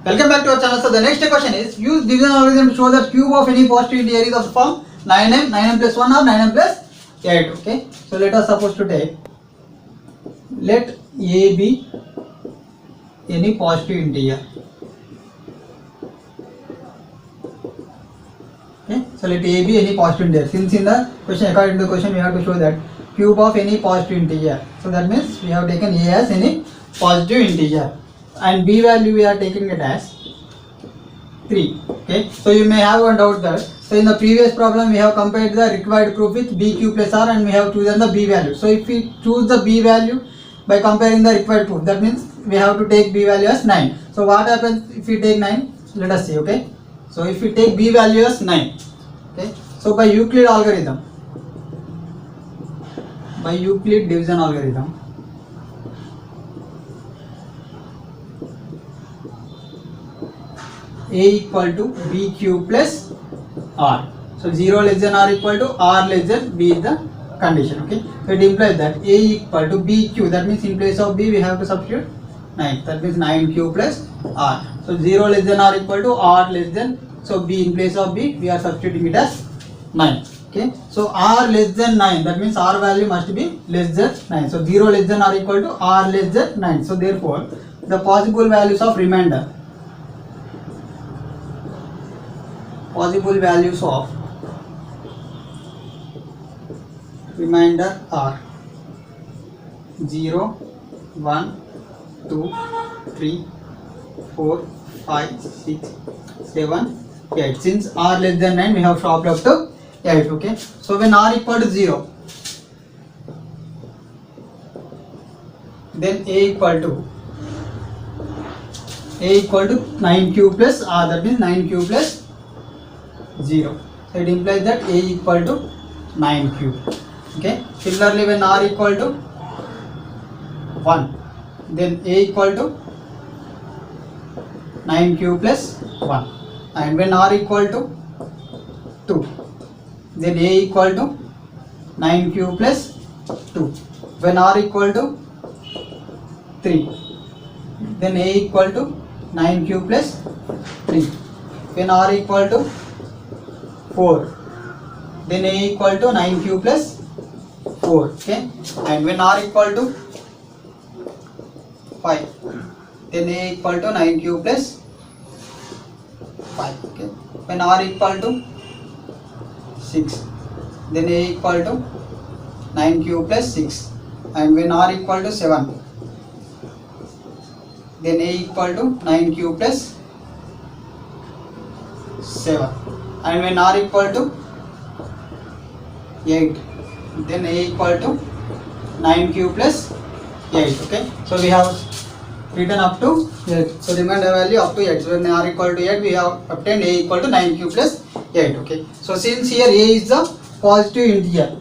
Welcome back to our channel. So the next question is use division algorithm to show that cube of any positive integer is of the form 9m plus 1 or 9m plus 8. Okay. So let us suppose to take let a be any positive integer. Okay. So let a be any positive integer. Since in the question, according to the question, we have to show that cube of any positive integer. So that means we have taken a as any positive integer and b value we are taking it as 3. Okay, so you may have one doubt that, so in the previous problem we have compared the required proof with b cube plus r and we have chosen the b value. So if we choose the b value by comparing the required proof, that means we have to take b value as 9. So what happens if we take 9? Let us see. Okay, so if we take b value as 9, okay, so by Euclid algorithm, by Euclid division algorithm, a equal to b cube plus r. So 0 less than or equal to r less than b is the condition. Okay, so it implies that a equal to b cube, that means in place of b we have to substitute 9, that means 9 cube plus r. So 0 less than or equal to r less than, so b in place of b we are substituting it as 9. Okay, so r less than 9, that means r value must be less than 9. So 0 less than or equal to r less than 9. So therefore the possible values of remainder, possible values of remainder are 0, 1, 2, 3, 4, 5, 6, 7, 8. Since r less than 9 we have stopped up to 8. Okay, so when r equal to 0, then a equal to 9 cube plus r, that means 9 cube plus 0. So it implies that a equal to 9 cube. Okay, similarly when r equal to 1, then a equal to 9 cube plus 1, and when r equal to 2, then a equal to 9 cube plus 2. When r equal to 3, then a equal to 9 cube plus 3. When r equal to 4, then a equal to 9 cube plus 4. Okay, and when r equal to 5, then a equal to 9 cube plus 5. Okay, when r equal to 6, then a equal to 9 cube plus 6, and when r equal to 7, then a equal to 9 cube plus 7, and when r equal to 8, then a equal to 9 cube plus 8. Okay, so we have written up to 8. So remainder value up to 8. So when r equal to 8 we have obtained a equal to 9 cube plus 8. Okay, so since here a is the positive integer,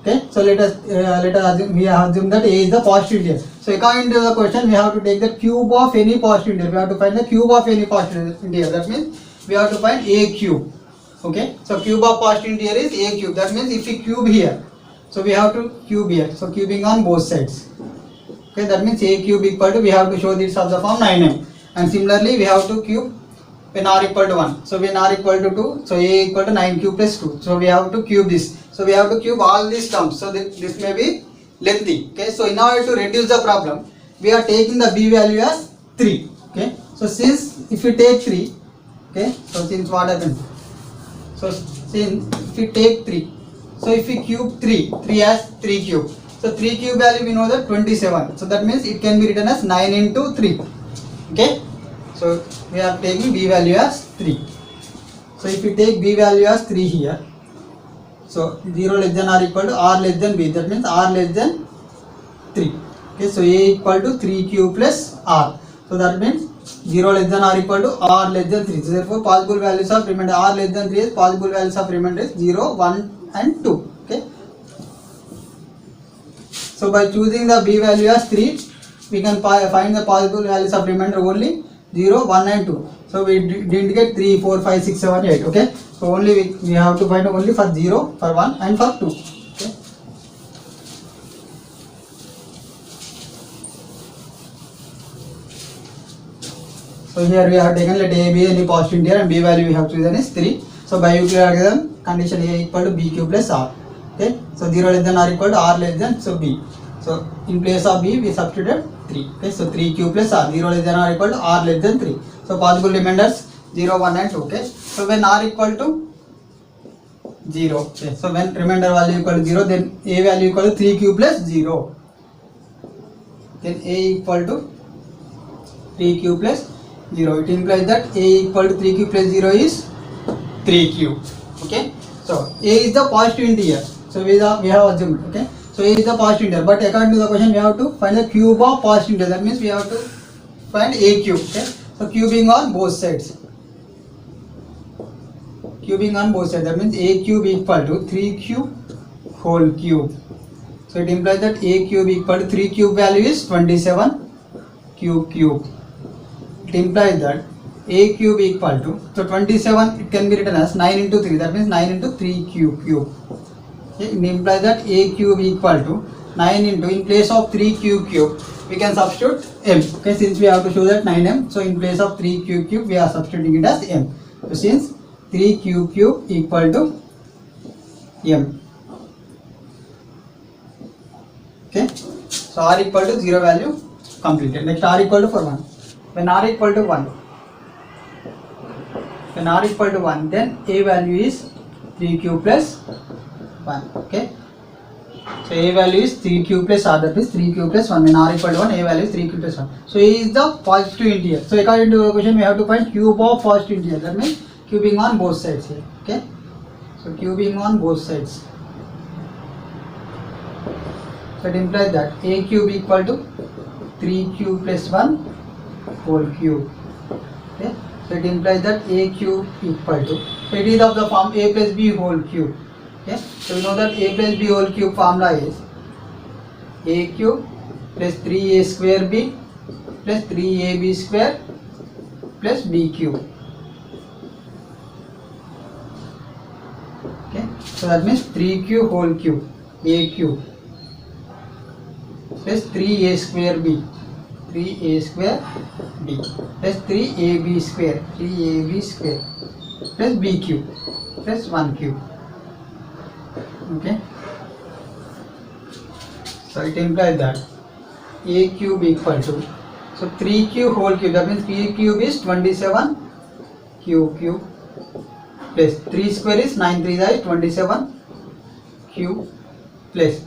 okay, so let us assume, we assume that a is the positive integer. So according to the question we have to take the cube of any positive integer. We have to find the cube of any positive integer. That means we have to find a cube. Okay, so cube of positive integer is a cube. That means if we cube here, so we have to cube here. So cubing on both sides. Okay, that means a cube equal to, we have to show this of the form 9m, and similarly we have to cube when r equal to 1. So when r equal to 2, so a equal to 9 cube plus 2. So we have to cube this. So we have to cube all these terms. So this may be lengthy. Okay, so in order to reduce the problem, we are taking the b value as 3. Okay, so since if we take 3, okay, so since what happens? So since if we take 3, so if we cube 3 as 3 cube. So 3 cube value we know that 27. So that means it can be written as 9 into 3. Okay, so we are taking b value as 3. So if we take b value as 3 here, so 0 less than or equal to r less than b, that means r less than 3. Okay, so a equal to 3 cube plus r. So that means 0 less than or equal to r less than 3. So therefore possible values of remainder r less than 3 is possible values of remainder is 0, 1 and 2. Okay, so by choosing the b value as 3, we can find the possible values of remainder only 0, 1 and 2. So we didn't get 3, 4, 5, 6, 7, 8. Okay, so only we have to find only for 0, for 1 and for 2. Okay, So here we have taken let A be any positive integer and B value we have chosen is 3. So by Euclid algorithm condition A equal to B cube plus R. Okay, so 0 less than or equal to R less than so B. So in place of B we substituted 3. Okay, so 3 cube plus R, 0 less than or equal to R less than 3. So possible remainders 0, 1 and 2. Okay, so when R equal to 0, okay, so when remainder value equal to 0, then A value equal to 3 cube plus 0. Then A equal to 3 cube plus 0. It implies that A equal to 3 cube plus 0 is 3 cube. Okay, so A is the positive integer. So we have assumed. Okay, so A is the positive integer, but according to the question we have to find the cube of positive integer. That means we have to find A cube. Okay, so cubing on both sides. Cubing on both sides. That means A cube equal to 3 cube whole cube. So it implies that A cube equal to 3 cube value is 27 cube. It implies that A cube equal to, so 27 it can be written as 9 into 3, that means 9 into 3 cube. Okay, it implies that A cube equal to 9 into, in place of 3 cube we can substitute m. Okay, since we have to show that 9m, so in place of 3 cube we are substituting it as m. So since 3 cube equal to m. Okay, so R equal to 0 value completed. Next R equal to 1. When R equal to 1, then A value is 3 cube plus 1. Okay, so A value is 3 cube plus R, that is 3 cube plus 1. When R equal to 1, A value is 3 cube plus 1. So A is the positive integer. So according to the question we have to find cube of positive integer. That means cubing on both sides here. Okay, so cubing on both sides. So it implies that A cube equal to 3 cube plus 1 whole cube. Okay, so it implies that A cube equal to, so it is of the form A plus B whole cube. Okay, so we know that A plus B whole cube formula is A cube plus 3A square B plus 3AB square plus B cube. Okay, so that means 3 cube whole cube, A cube plus 3A square B, 3A square B plus 3AB square, 3AB square plus B cube plus 1 cube. Okay, so it implies that A cube equal to, so 3 cube whole cube, that means P cube is 27 cube plus 3 square is 9 3 is 27 cube plus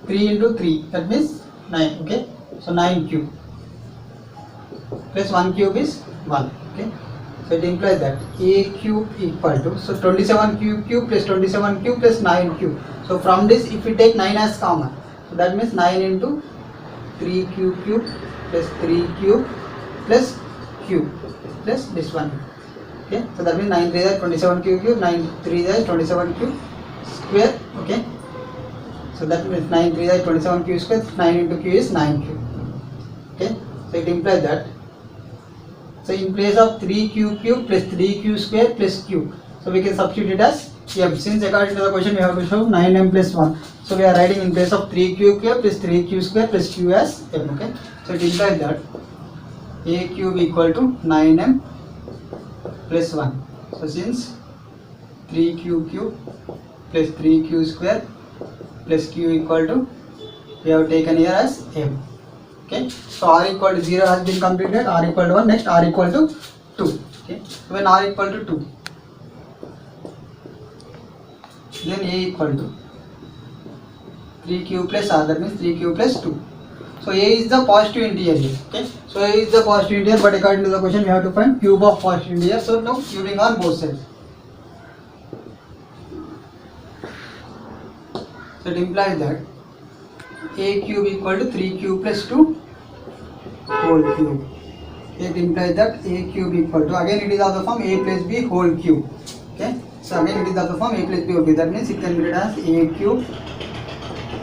3 into 3, that means 9. Okay, so 9 cube plus 1 cube is 1. Okay, so it implies that A cube equal to, so 27 cube plus 27 cube plus 9 cube. So from this if we take 9 as common, so that means 9 into 3 cube plus 3 cube plus this one. Okay, so that means 9 3 is 27 cube, 9 3 is 27 cube square. Okay, so that means 9 3 is 27 cube square, 9 into q is 9 cube. Okay, so it implies that, so in place of 3 cube plus 3 q square plus q, so we can substitute it as m. Since according to the question we have to show 9m plus 1, so we are writing in place of 3 cube plus 3 q square plus q as m. Okay, so it implies that A cube equal to 9m plus 1. So since 3 cube plus 3 q square plus q equal to, we have taken here as m. Okay, so R equal to 0 has been completed, R equal to 1, next R equal to 2. Okay, so when R equal to 2, then A equal to 3 cube plus R, that means 3 cube plus 2. So A is the positive integer here. Okay, so A is the positive integer, but according to the question we have to find cube of positive integer. So now cubing on both sides. So it implies that A cube equal to 3 cube plus 2 whole cube. It implies that A cube equal to, again it is of the form A plus B whole cube. Okay, so again it is of the form A plus B whole cube. That means it can be written as A cube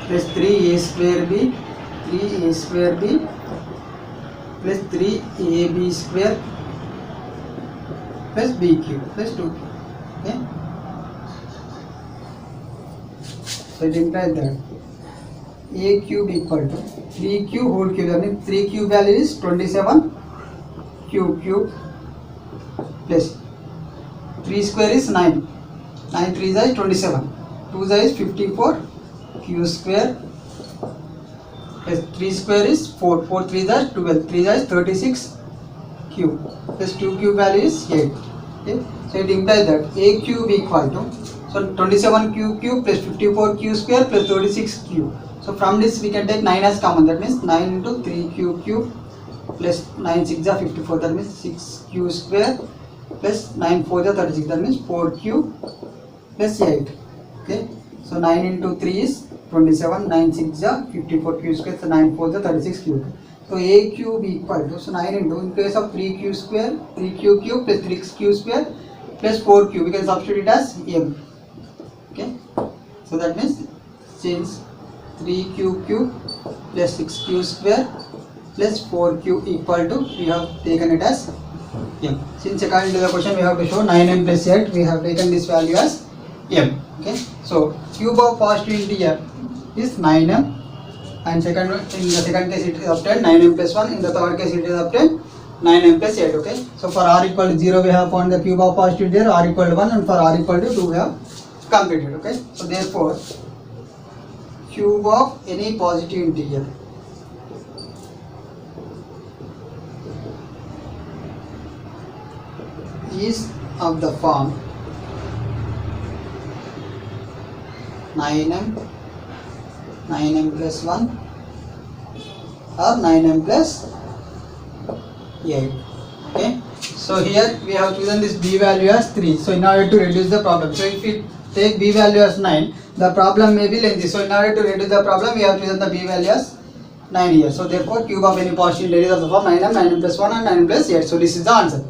plus 3A square B, 3A square B plus 3AB square plus B cube plus 2 cube. Okay, so it implies that A cube equal to 3 cube whole cube, that means 3 cube value is 27 q cube plus 3 square is 9. 9 3 is 27. 2 is 54 q square plus 3 square is 4. 4 3 is 12. 3 is 36 q plus 2 cube value is 8. Okay. So it implies that a cube equal to, so 27 q cube plus 54 q square plus 36 q. So from this we can take 9 as common, that means 9 into 3 q cube plus 9 6 are 54, that means 6 q square plus 9 4 are 36, that means 4 q plus 8. Okay, so 9 into 3 is 27, 9 6 are 54 q square, so 9 4 are 36 q. So a cube equal to, so 9 into, in case of 3 q square, 3 q cube plus 3 q square plus 4 q, we can substitute it as m. Okay, so that means since 3 q cube plus 6 q square plus 4 q equal to, we have taken it as m. Since according to the question we have to show 9m plus 8, we have taken this value as m. Okay, so cube of positive integer is 9m, and second, in the second case it is obtained 9m plus 1, in the third case it is obtained 9m plus 8. Okay, so for r equal to 0 we have found the cube of positive integer, r equal to 1, and for r equal to 2 we have completed. Okay, so therefore cube of any positive integer is of the form 9m plus 1 or 9m plus 8. Okay, so here we have chosen this b value as 3, so in order to reduce the problem, so if we take b value as 9, the problem may be lengthy, so in order to reduce the problem we have chosen the b value as 9 here. So therefore cube of any positive integer is of the form 9m plus 1 and 9m plus 8. So this is the answer.